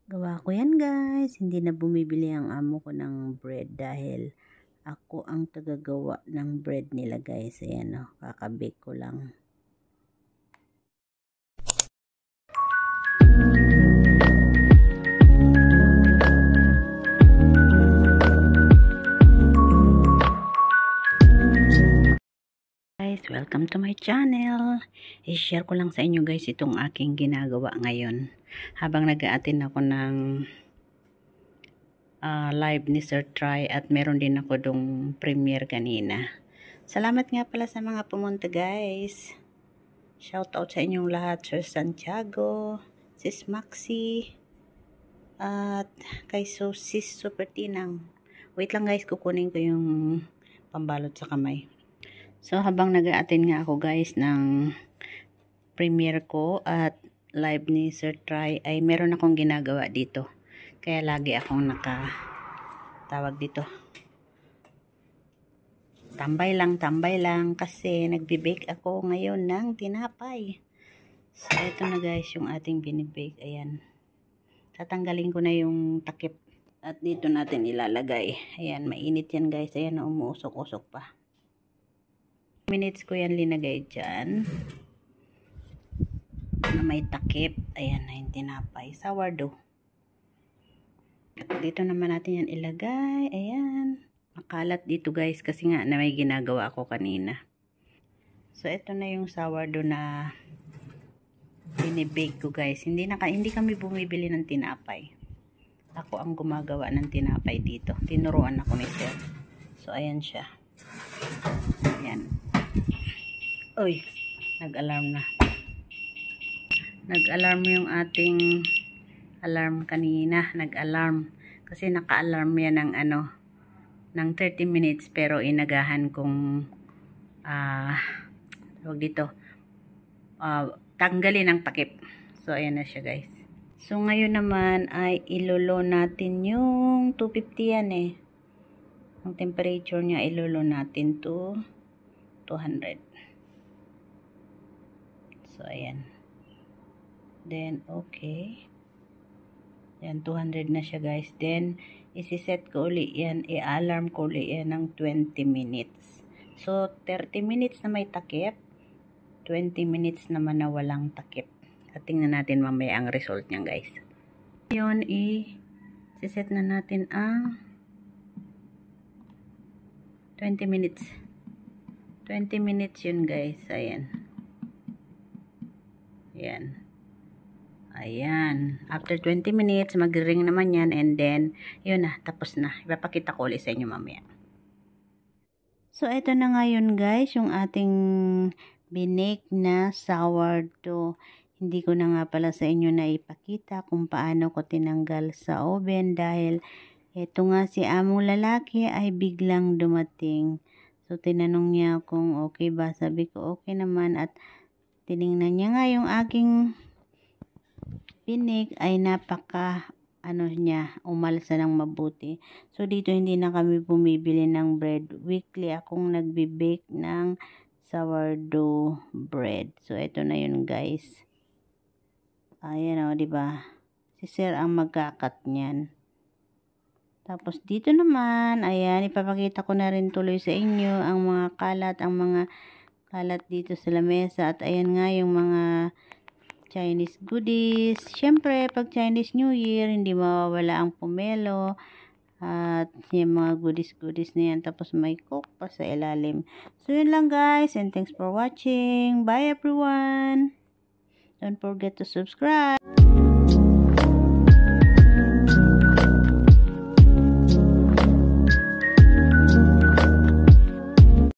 Gawa ko yan guys. Hindi na bumibili ang amo ko ng bread dahil ako ang tagagawa ng bread nila guys. Ayan o, kakabake ko lang. Guys, welcome to my channel. I-share ko lang sa inyo guys itong aking ginagawa ngayon. Habang nag-a-attend ako ng live ni Sir Try at meron din ako dong premiere kanina. Salamat nga pala sa mga pumunta guys. Shout out sa inyong lahat, Sir Santiago, Sis Maxi, at kay Sis Supertinang. Wait lang guys, kukunin ko yung pambalot sa kamay. So, habang nag-a-attend nga ako guys ng premiere ko at live ni Sir Try, ay meron akong ginagawa dito. Kaya lagi akong nakatawag dito. Tambay lang kasi nagbe-bake ako ngayon ng tinapay. So, ito na guys yung ating binibake. Ayan. Tatanggalin ko na yung takip. At dito natin ilalagay. Ayan, mainit yan guys. Ayan, umuusok-usok pa. Minutes ko yan linagay dyan na may takip. Ayan na yung tinapay, sourdough. At dito naman natin yan ilagay. Ayan, makalat dito guys kasi nga na may ginagawa ako kanina. So ito na yung sourdough na binibake ko guys. Hindi kami bumibili ng tinapay. Ako ang gumagawa ng tinapay dito. Tinuruan ako ni Sir. So ayan siya. Ayan. Uy, nag-alarm na. Nag-alarm yung ating alarm kanina. Nag-alarm. Kasi naka-alarm yan ng ng 30 minutes pero inagahan kong tawag dito, tanggalin ang takip. So, ayan na siya guys. So, ngayon naman ay ilolo natin yung 250 yan eh. Ang temperature niya ilolo natin to 200. So, ayan. Then, okay. Then, 200 na siya guys. Then, isi-set ko ulit yan. I-alarm ko ulit yan ng 20 minutes. So, 30 minutes na may takip. 20 minutes naman na walang takip. At tingnan natin mamaya ang result niya guys. Yun, i-set na natin ang 20 minutes. 20 minutes yun guys. Ayan. Ayan. Ayan. After 20 minutes, mag-ring naman yan. And then, yun na. Tapos na. Ipapakita ko ulit sa inyo mamaya. So, ito na nga yun guys. Yung ating binake na sourdough. Hindi ko na nga pala sa inyo na ipakita kung paano ko tinanggal sa oven. Dahil, ito nga si among lalaki ay biglang dumating. So, tinanong niya kung okay ba. Sabi ko, okay naman. At tiningnan niya nga yung aking binig ay napaka niya, umalsa ng mabuti. So, dito hindi na kami bumibili ng bread. Weekly akong nagbe-bake ng sourdough bread. So, ito na yun guys. Ayan o, diba? Si Sir ang magkakat niyan. Tapos, dito naman, ayan, ipapakita ko na rin tuloy sa inyo ang mga kalat dito sa lamesa. At ayan nga yung mga Chinese goodies. Siyempre, pag Chinese New Year, hindi mawawala ang pomelo. At yung mga goodies na yan. Tapos may coke pa sa ilalim. So, yun lang guys. And thanks for watching. Bye everyone. Don't forget to subscribe.